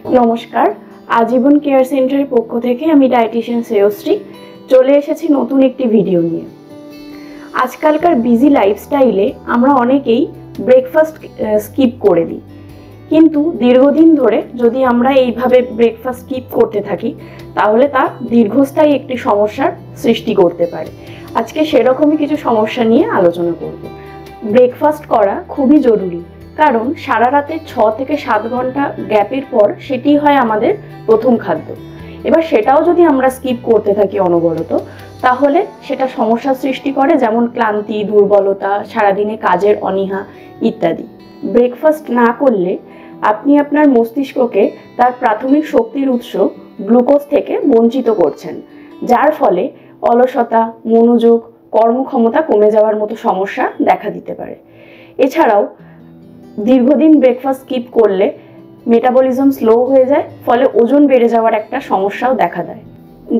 নমস্কার, আজীবন কেয়ার সেন্টারের পক্ষ থেকে আমি ডায়েটিশিয়ান শ্রেয়শ্রী চলে এসেছি নতুন একটি ভিডিও নিয়ে। আজকালকার বিজি লাইফস্টাইলে আমরা অনেকেই ব্রেকফাস্ট স্কিপ করে দিই, কিন্তু দীর্ঘদিন ধরে যদি আমরা এইভাবে ব্রেকফাস্ট স্কিপ করতে থাকি তাহলে তা দীর্ঘস্থায়ী একটি সমস্যার সৃষ্টি করতে পারে। আজকে সেরকমই কিছু সমস্যা নিয়ে আলোচনা করব। ব্রেকফাস্ট করা খুবই জরুরি, কারণ সারা রাতে 6 থেকে 7 ঘন্টা গ্যাপের পর সেটি হয় আমাদের প্রথম খাদ্য। এবার সেটাও যদি আমরা স্কিপ করতে থাকি অনবরত, তাহলে সেটা সমস্যার সৃষ্টি করে, যেমন ক্লান্তি, দুর্বলতা, সারাদিনে কাজের অনীহা ইত্যাদি। ব্রেকফাস্ট না করলে আপনি আপনার মস্তিষ্ককে তার প্রাথমিক শক্তির উৎস গ্লুকোজ থেকে বঞ্চিত করছেন, যার ফলে অলসতা, মনোযোগ, কর্মক্ষমতা কমে যাওয়ার মতো সমস্যা দেখা দিতে পারে। এছাড়াও দীর্ঘদিন ব্রেকফাস্ট স্কিপ করলে মেটাবলিজম স্লো হয়ে যায়, ফলে ওজন বেড়ে যাওয়ার একটা সমস্যাও দেখা দেয়।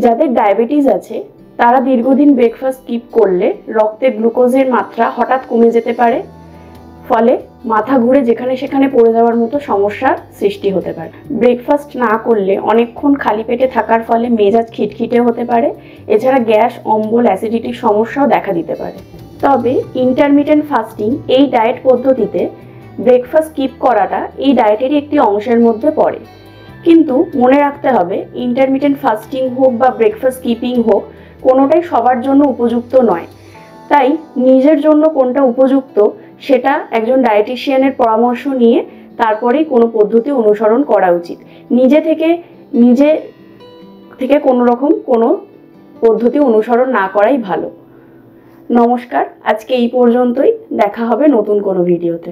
যাদের ডায়াবেটিস আছে তারা দীর্ঘদিন ব্রেকফাস্ট স্কিপ করলে রক্তে গ্লুকোজের মাত্রা হঠাৎ কমে যেতে পারে, ফলে মাথা ঘুরে যেখানে সেখানে পড়ে যাওয়ার মতো সমস্যার সৃষ্টি হতে পারে। ব্রেকফাস্ট না করলে অনেকক্ষণ খালি পেটে থাকার ফলে মেজাজ খিটখিটে হতে পারে। এছাড়া গ্যাস, অম্বল, অ্যাসিডিটির সমস্যাও দেখা দিতে পারে। তবে ইন্টারমিটেন্ট ফাস্টিং এই ডায়েট পদ্ধতিতে ব্রেকফাস্ট স্কিপ করাটা এই ডায়েটেরই একটি অংশের মধ্যে পড়ে। কিন্তু মনে রাখতে হবে, ইন্টারমিটেন্ট ফাস্টিং হোক বা ব্রেকফাস্ট স্কিপিং হোক, কোনোটাই সবার জন্য উপযুক্ত নয়। তাই নিজের জন্য কোনটা উপযুক্ত সেটা একজন ডায়েটিশিয়ানের পরামর্শ নিয়ে তারপরেই কোনো পদ্ধতি অনুসরণ করা উচিত। নিজে থেকে কোনো রকম কোনো পদ্ধতি অনুসরণ না করাই ভালো। নমস্কার, আজকে এই পর্যন্তই। দেখা হবে নতুন কোনো ভিডিওতে।